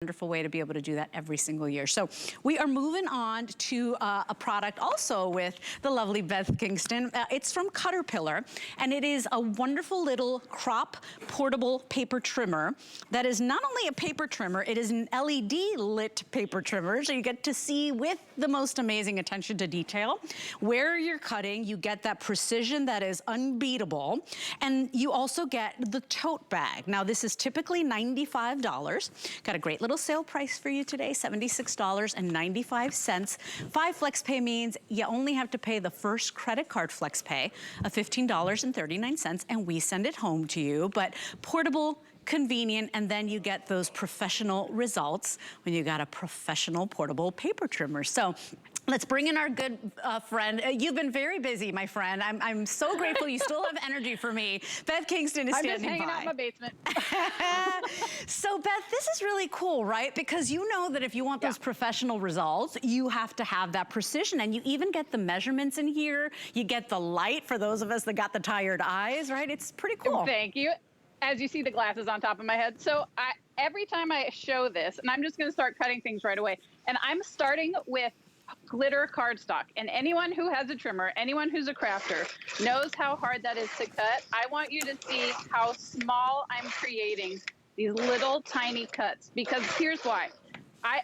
wonderful way to be able to do that every single year. So we are moving on to a product also with the lovely Beth Kingston. It's from CutterPillar, and it is a wonderful little crop portable paper trimmer that is not only a paper trimmer, it is an LED lit paper trimmer, so you get to see with the most amazing attention to detail where you're cutting. You get that precision that is unbeatable, and you also get the tote bag. Now this is typically $95. Got a great little sale price for you today, $76.95. 5 flex pay means you only have to pay the first credit card flex pay of $15.39, and we send it home to you. But portable, convenient, and then you get those professional results when you got a professional portable paper trimmer. So let's bring in our good friend. You've been very busy, my friend. I'm so grateful you still have energy for me. Beth Kingston is standing by. I'm just hanging out in my basement. So Beth, this is really cool, right? Because you know that if you want those professional results, you have to have that precision, and you even get the measurements in here. You get the light for those of us that got the tired eyes, right? It's pretty cool. Thank you. As you see the glasses on top of my head. So every time I show this, and I'm just gonna start cutting things right away, and I'm starting with glitter cardstock, and anyone who has a trimmer, anyone who's a crafter knows how hard that is to cut. I want you to see how small I'm creating these little tiny cuts, because here's why.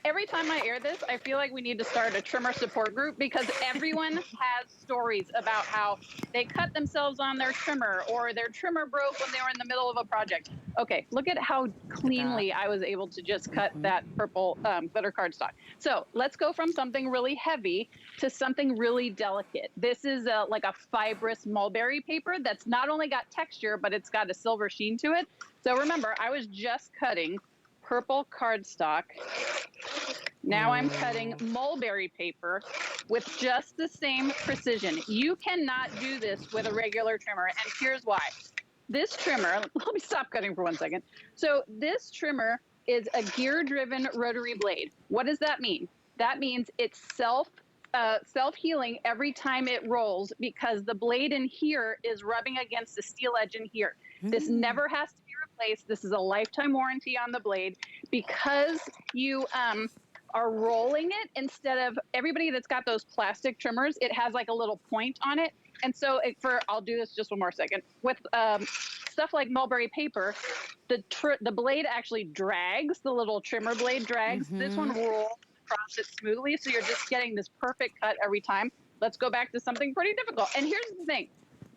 Every time I air this, I feel like we need to start a trimmer support group, because everyone has stories about how they cut themselves on their trimmer, or their trimmer broke when they were in the middle of a project. Okay, look at how cleanly I was able to just cut that purple glitter cardstock. So let's go from something really heavy to something really delicate. This is like a fibrous mulberry paper that's not only got texture, but it's got a silver sheen to it. So remember, I was just cutting purple cardstock. Now I'm cutting mulberry paper with just the same precision. You cannot do this with a regular trimmer, and here's why. This trimmer, let me stop cutting for 1 second. So this trimmer is a gear-driven rotary blade. What does that mean? That means it's self-healing every time it rolls, because the blade in here is rubbing against the steel edge in here. This never has to be replaced. This is a lifetime warranty on the blade, because you are rolling it instead of everybody that's got those plastic trimmers. It has like a little point on it. And so I'll do this just one more second. With stuff like mulberry paper, the blade actually drags, the little trimmer blade drags. This one rolls across it smoothly, so you're just getting this perfect cut every time. Let's go back to something pretty difficult. And here's the thing.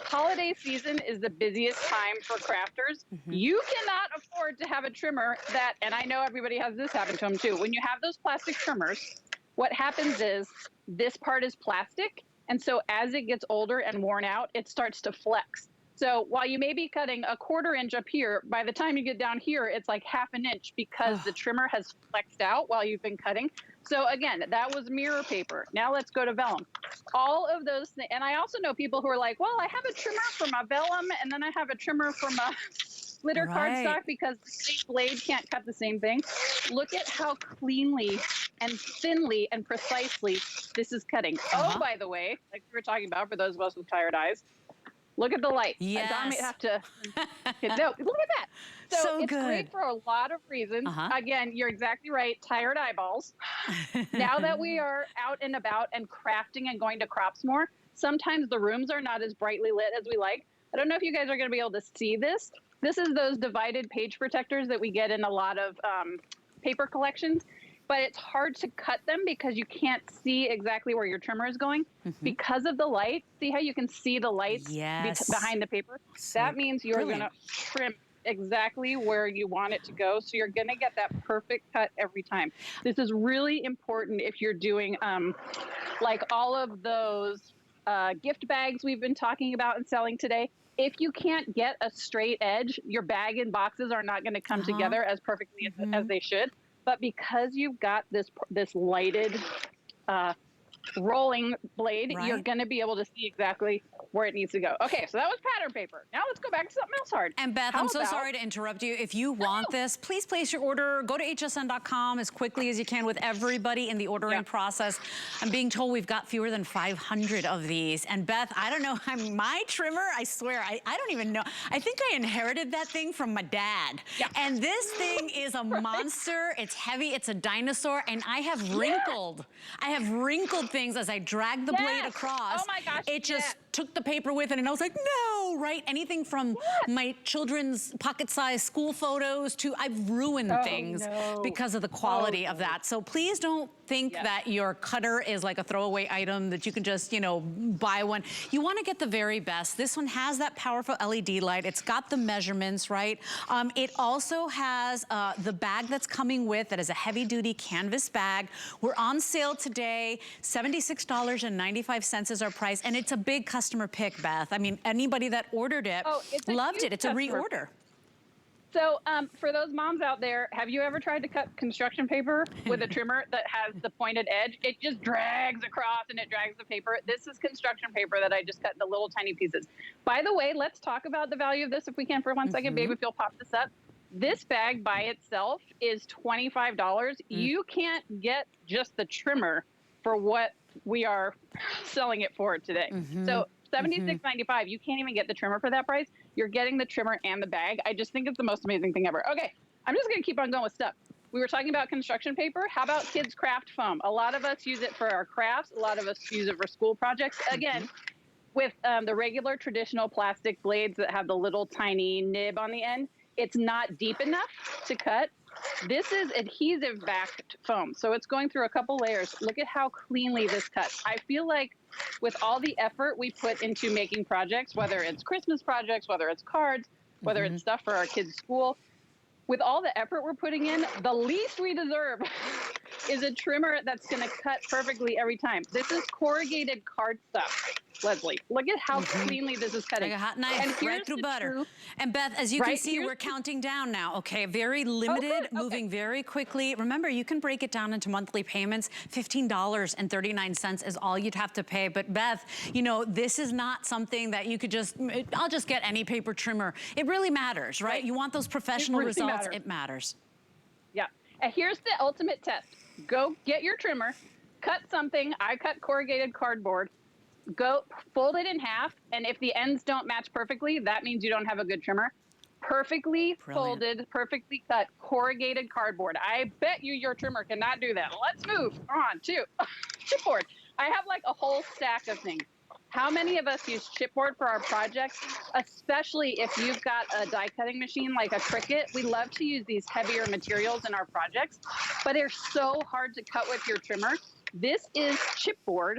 Holiday season is the busiest time for crafters. You cannot afford to have a trimmer that, and I know everybody has this happen to them too. When you have those plastic trimmers, what happens is this part is plastic, and so as it gets older and worn out, it starts to flex. So while you may be cutting a 1/4 inch up here, by the time you get down here, it's like 1/2 inch, because the trimmer has flexed out while you've been cutting. So again, that was mirror paper. Now let's go to vellum. All of those things, and I also know people who are like, well, I have a trimmer for my vellum, and then I have a trimmer for my glitter cardstock, because the same blade can't cut the same thing. Look at how cleanly and thinly and precisely this is cutting. Oh, by the way, like we were talking about, for those of us with tired eyes, look at the light. Yes. Don may have to, no, look at that. So it's great for a lot of reasons. Again, you're exactly right, tired eyeballs. Now that we are out and about and crafting and going to crops more, sometimes the rooms are not as brightly lit as we like. I don't know if you guys are gonna be able to see this. This is those divided page protectors that we get in a lot of paper collections. But it's hard to cut them because you can't see exactly where your trimmer is going because of the light. See how you can see the lights behind the paper? So that means you're going to trim exactly where you want it to go. So you're going to get that perfect cut every time. This is really important if you're doing like all of those gift bags we've been talking about and selling today. If you can't get a straight edge, your bag and boxes are not going to come together as perfectly as they should. But because you've got this lighted rolling blade, you're going to be able to see exactly where it needs to go. Okay, so that was pattern paper. Now let's go back to something else hard. And Beth, I'm so sorry to interrupt you. If you want this, please place your order. Go to hsn.com as quickly as you can with everybody in the ordering process. I'm being told we've got fewer than 500 of these. And Beth, I don't know, my trimmer, I swear, I don't even know. I think I inherited that thing from my dad. And this thing is a monster. It's heavy, it's a dinosaur, and I have wrinkled. I have wrinkled things as I drag the blade across. Oh my gosh, it just took the paper with it, and I was like, no, right? Anything from my children's pocket-sized school photos to I've ruined things because of the quality of that. So please don't think that your cutter is like a throwaway item that you can just, you know, buy one. You want to get the very best. This one has that powerful LED light. It's got the measurements, right? It also has the bag that's coming with that is a heavy-duty canvas bag. We're on sale today. $76.95 is our price, and it's a big customer pick, Beth. I mean, anybody that ordered it loved it. It's a reorder. So for those moms out there, have you ever tried to cut construction paper with a trimmer that has the pointed edge? It just drags across and it drags the paper. This is construction paper that I just cut into little tiny pieces. By the way, let's talk about the value of this if we can for 1 second. Babe, if you'll pop this up. This bag by itself is $25. You can't get just the trimmer for what we are selling it for today. So $76.95, you can't even get the trimmer for that price. You're getting the trimmer and the bag. I just think it's the most amazing thing ever. Okay, I'm just gonna keep on going with stuff. We were talking about construction paper. How about kids craft foam? A lot of us use it for our crafts. A lot of us use it for school projects. Again, with the regular traditional plastic blades that have the little tiny nib on the end, it's not deep enough to cut. This is adhesive backed foam, so it's going through a couple layers. Look at how cleanly this cuts. I feel like with all the effort we put into making projects, whether it's Christmas projects, whether it's cards, whether it's stuff for our kids' school, with all the effort we're putting in, the least we deserve is a trimmer that's gonna cut perfectly every time. This is corrugated card stuff, Leslie. Look at how cleanly this is cutting. Like a hot knife right through butter. And Beth, as you can see, we're counting down now, okay? Very limited, moving very quickly. Remember, you can break it down into monthly payments. $15.39 is all you'd have to pay. But Beth, you know, this is not something that you could just, I'll just get any paper trimmer. It really matters, right? You want those professional results, it matters. Yeah, and here's the ultimate test. Go get your trimmer, cut something. I cut corrugated cardboard. Go fold it in half, and if the ends don't match perfectly, that means you don't have a good trimmer. Perfectly folded, perfectly cut corrugated cardboard. I bet you your trimmer cannot do that. Let's move on to chipboard. I have like a whole stack of things. How many of us use chipboard for our projects, especially if you've got a die cutting machine like a Cricut? We love to use these heavier materials in our projects, but they're so hard to cut with your trimmer. This is chipboard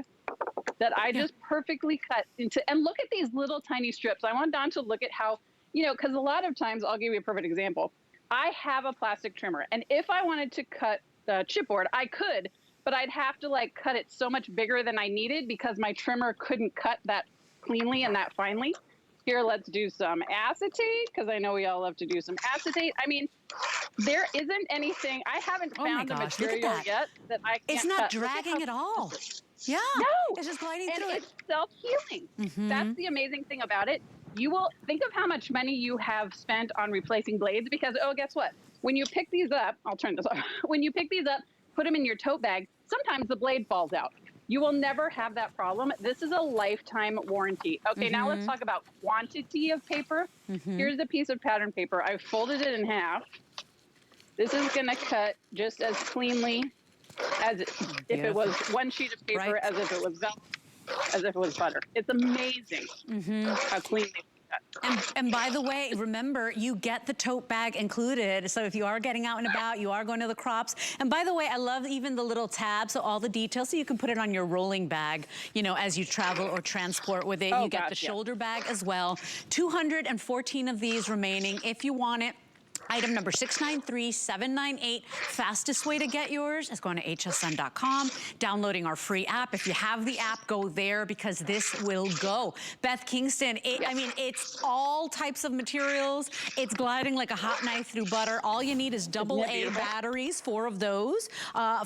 that I just perfectly cut into, and look at these little tiny strips. I want Don to look at how, you know, because a lot of times, I'll give you a perfect example. I have a plastic trimmer, and if I wanted to cut the chipboard, I could, but I'd have to like cut it so much bigger than I needed because my trimmer couldn't cut that cleanly and that finely. Here, let's do some acetate, because I know we all love to do some acetate. I mean, there isn't anything, I haven't found a material yet that I can't It's not dragging at all. Yeah, no, it's just gliding through it. It's self-healing. That's the amazing thing about it. You will think of how much money you have spent on replacing blades because, oh, guess what? When you pick these up, I'll turn this off. When you pick these up, put them in your tote bag, sometimes the blade falls out. You will never have that problem. This is a lifetime warranty. Okay, now let's talk about quantity of paper. Here's a piece of pattern paper. I folded it in half. This is gonna cut just as cleanly as if it was one sheet of paper, as if it was velvet, as if it was butter. It's amazing how clean they cut. And by the way, remember, you get the tote bag included. So if you are getting out and about, you are going to the crops. And by the way, I love even the little tabs, so all the details, so you can put it on your rolling bag, you know, as you travel or transport with it. You get the shoulder bag as well. 214 of these remaining. If you want it, Item number 693798. Fastest way to get yours is going to hsn.com, downloading our free app. If you have the app, go there because this will go. Beth Kingston, I mean, it's all types of materials. It's gliding like a hot knife through butter. All you need is AA batteries, 4 of those,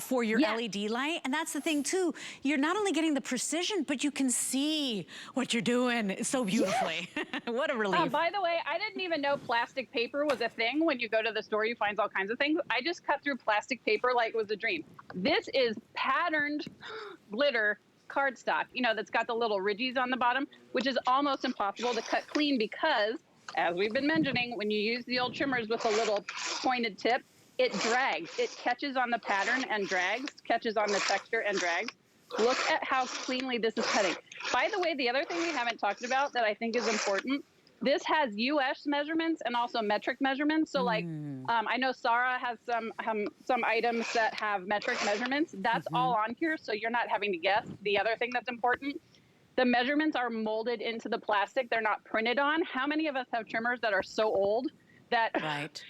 for your LED light. And that's the thing too. You're not only getting the precision, but you can see what you're doing so beautifully. What a relief. By the way, I didn't even know plastic paper was a thing. When you go to the store, you find all kinds of things. I just cut through plastic paper like it was a dream. This is patterned glitter cardstock, you know, that's got the little ridges on the bottom, which is almost impossible to cut clean because, as we've been mentioning, when you use the old trimmers with a little pointed tip, it drags. It catches on the pattern and drags, catches on the texture and drags. Look at how cleanly this is cutting. By the way, the other thing we haven't talked about that I think is important, this has US measurements and also metric measurements. So like, I know Sarah has some items that have metric measurements. That's all on here, so you're not having to guess. The other thing that's important, the measurements are molded into the plastic. They're not printed on. How many of us have trimmers that are so old that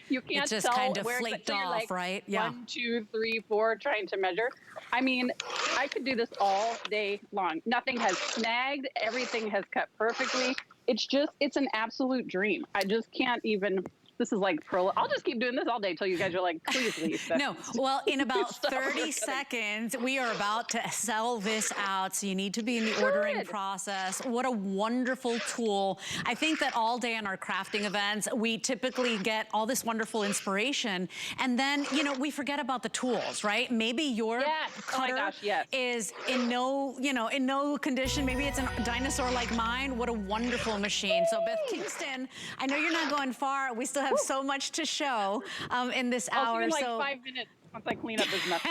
you can't it's just tell kind of where flaked so off, like right? Yeah. 1, 2, 3, 4, trying to measure. I mean, I could do this all day long. Nothing has snagged. Everything has cut perfectly. It's an absolute dream. I just can't even, this is like, I'll just keep doing this all day till you guys are like, please leave. No, well, in about 30 seconds, we are about to sell this out, so you need to be in the ordering process. What a wonderful tool. I think that all day in our crafting events, we typically get all this wonderful inspiration, and then, you know, we forget about the tools, right? Maybe your cutter is in no condition. Maybe it's a dinosaur like mine. What a wonderful machine. So Beth Kingston, I know you're not going far. We still have so much to show in this hour. Like 5 minutes once I clean up this mess.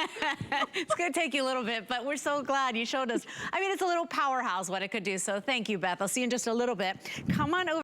It's going to take you a little bit, but we're so glad you showed us. I mean, it's a little powerhouse what it could do. So thank you, Beth. I'll see you in just a little bit. Come on over.